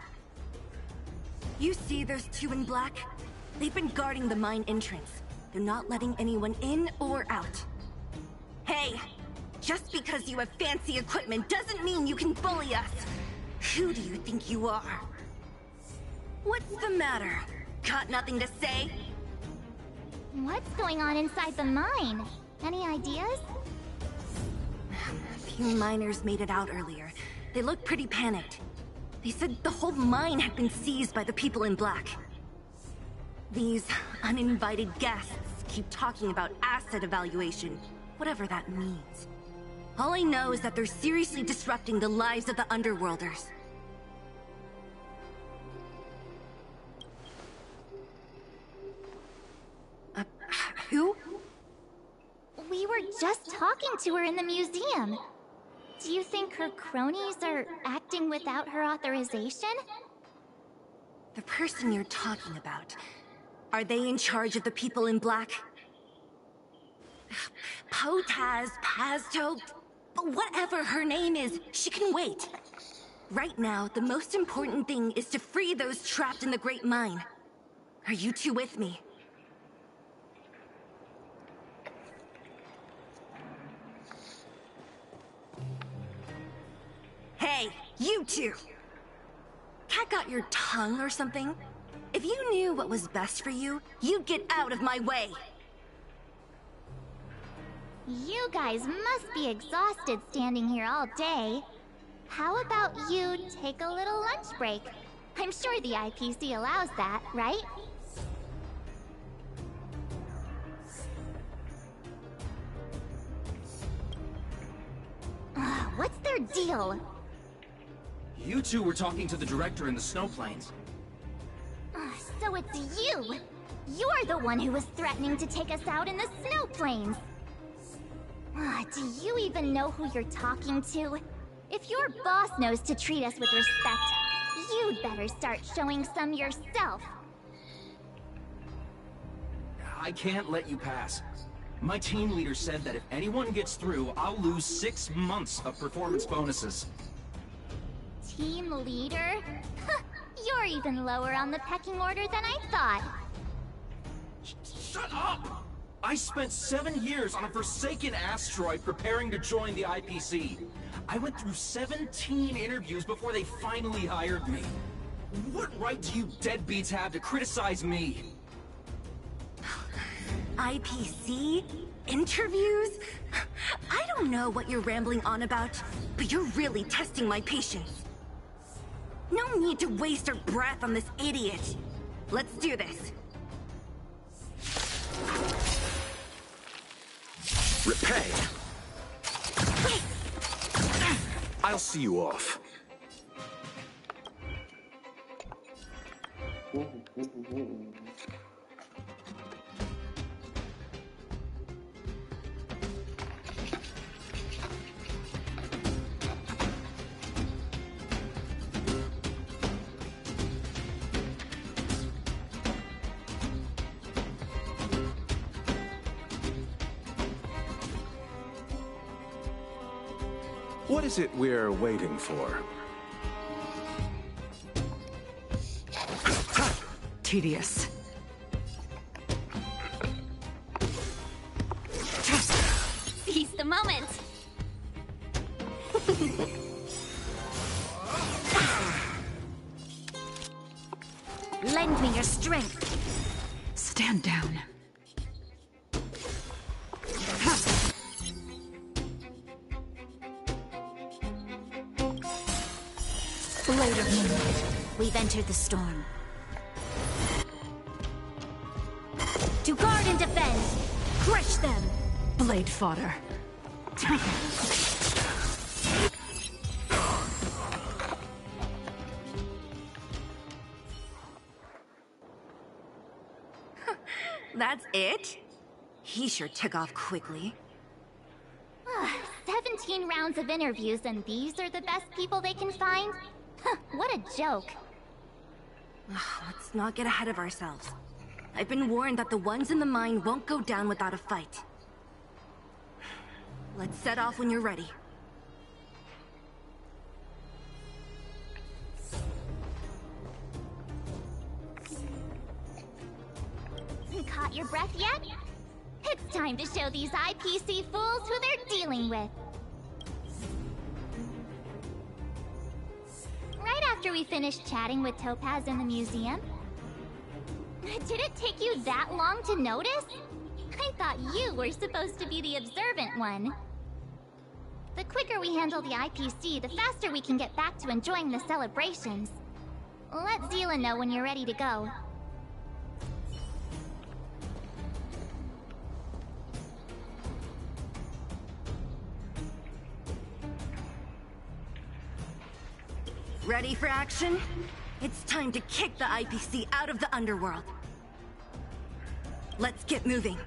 You see those two in black? They've been guarding the mine entrance. They're not letting anyone in or out. Hey! Just because you have fancy equipment doesn't mean you can bully us! Who do you think you are? What's the matter? Got nothing to say? What's going on inside the mine? Any ideas? A few miners made it out earlier. They looked pretty panicked. They said the whole mine had been seized by the people in black. These uninvited guests keep talking about asset evaluation, whatever that means. All I know is that they're seriously disrupting the lives of the Underworlders. Who? We were just talking to her in the museum. Do you think her cronies are acting without her authorization? The person you're talking about. Are they in charge of the people in black? Potaz, Pazto, whatever her name is, she can wait. Right now, the most important thing is to free those trapped in the Great Mine. Are you two with me? Hey, you two! Cat got your tongue or something? If you knew what was best for you, you'd get out of my way! You guys must be exhausted standing here all day. How about you take a little lunch break? I'm sure the IPC allows that, right? What's their deal? You two were talking to the director in the snowplanes. So it's you! You're the one who was threatening to take us out in the snowplanes! Do you even know who you're talking to? If your boss knows to treat us with respect, you'd better start showing some yourself. I can't let you pass. My team leader said that if anyone gets through, I'll lose 6 months of performance bonuses. Team leader? You're even lower on the pecking order than I thought. Shut up! I spent 7 years on a forsaken asteroid preparing to join the IPC. I went through 17 interviews before they finally hired me. What right do you deadbeats have to criticize me? IPC? Interviews? I don't know what you're rambling on about, but you're really testing my patience. No need to waste our breath on this idiot. Let's do this. Repay. I'll see you off. What is it we're waiting for? Tedious. Seize the moment! Lend me your strength. Stand down. Blade of Moonlight. We've entered the storm. To guard and defend! Crush them! Blade fodder. That's it? He sure took off quickly. 17 rounds of interviews and these are the best people they can find? What a joke. Let's not get ahead of ourselves. I've been warned that the ones in the mine won't go down without a fight. Let's set off when you're ready. Caught your breath yet? It's time to show these IPC fools who they're dealing with. Right after we finished chatting with Topaz in the museum. Did it take you that long to notice? I thought you were supposed to be the observant one. The quicker we handle the IPC, the faster we can get back to enjoying the celebrations. Let Zila know when you're ready to go. Ready for action? It's time to kick the IPC out of the underworld. Let's get moving.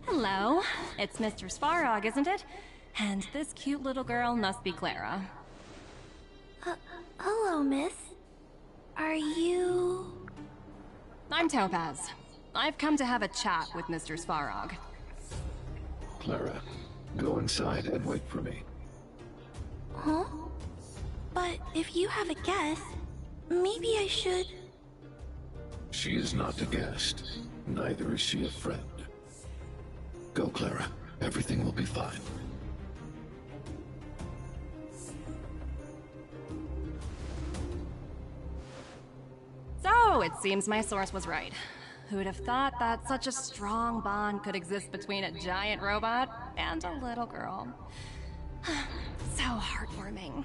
Hello, it's Mr. Svarog, isn't it? And this cute little girl must be Clara. Hello, miss. Are you... I'm Topaz. I've come to have a chat with Mr. Svarog. Clara, go inside and wait for me. Huh? But if you have a guess, maybe I should... She is not a guest. Neither is she a friend. Go, Clara. Everything will be fine. So, it seems my source was right. Who'd have thought that such a strong bond could exist between a giant robot and a little girl? So heartwarming.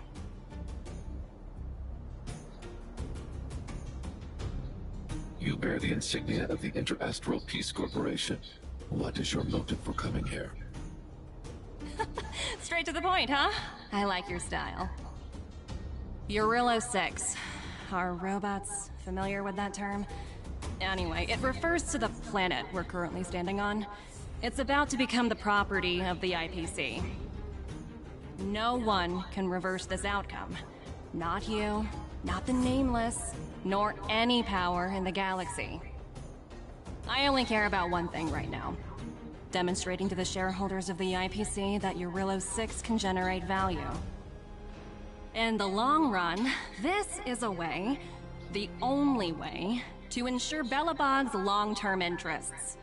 You bear the insignia of the Interastral Peace Corporation. What is your motive for coming here? Straight to the point, huh? I like your style. Eurillo 6. Are robots familiar with that term? Anyway, it refers to the planet we're currently standing on. It's about to become the property of the IPC. No one can reverse this outcome. Not you, not the Nameless, nor any power in the galaxy. I only care about one thing right now. Demonstrating to the shareholders of the IPC that Eurillo 6 can generate value. In the long run, this is a way, the only way, to ensure Belobog's long-term interests.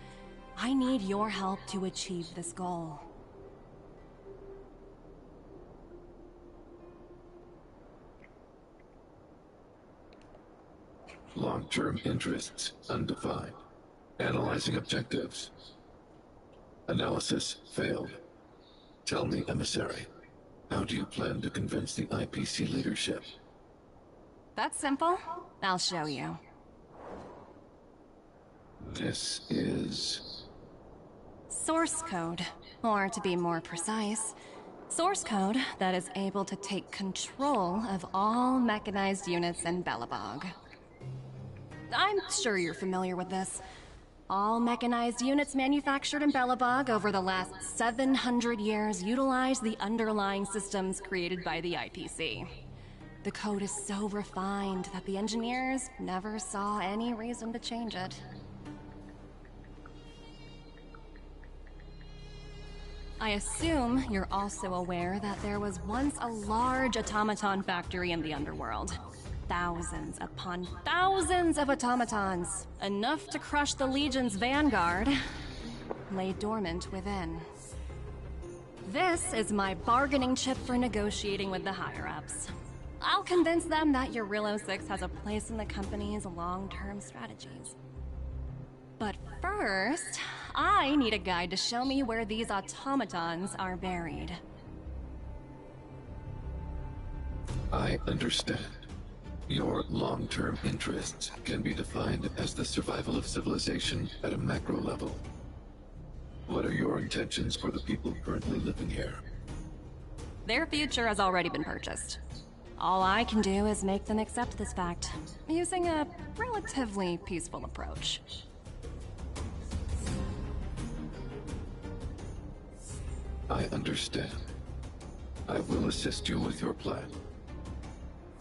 I need your help to achieve this goal. Long-term interests, undefined. Analyzing objectives. Analysis failed. Tell me, Emissary, how do you plan to convince the IPC leadership? That's simple. I'll show you. This is... Source code. Or to be more precise, source code that is able to take control of all mechanized units in Belobog. I'm sure you're familiar with this. All mechanized units manufactured in Belobog over the last 700 years utilize the underlying systems created by the IPC. The code is so refined that the engineers never saw any reason to change it. I assume you're also aware that there was once a large automaton factory in the underworld. Thousands upon thousands of automatons, enough to crush the Legion's vanguard, lay dormant within. This is my bargaining chip for negotiating with the higher-ups. I'll convince them that Eurillo 6 has a place in the company's long-term strategies. But first, I need a guide to show me where these automatons are buried. I understand. Your long-term interests can be defined as the survival of civilization at a macro level. What are your intentions for the people currently living here? Their future has already been purchased. All I can do is make them accept this fact, using a relatively peaceful approach. I understand. I will assist you with your plan.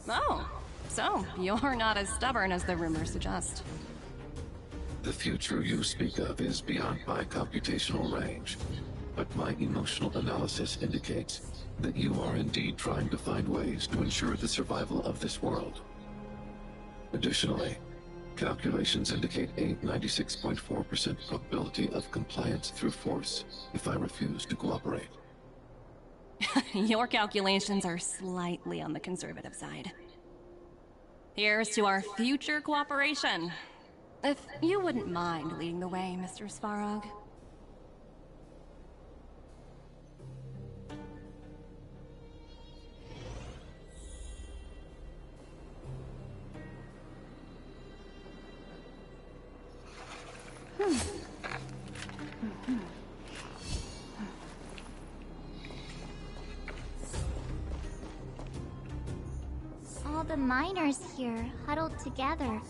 Oh, so you're not as stubborn as the rumors suggest. The future you speak of is beyond my computational range, but my emotional analysis indicates that you are indeed trying to find ways to ensure the survival of this world. Additionally, calculations indicate a 96.4% probability of compliance through force if I refuse to cooperate. Your calculations are slightly on the conservative side. Here's to our future cooperation. If you wouldn't mind leading the way, Mr. Svarog. All the miners here, huddled together,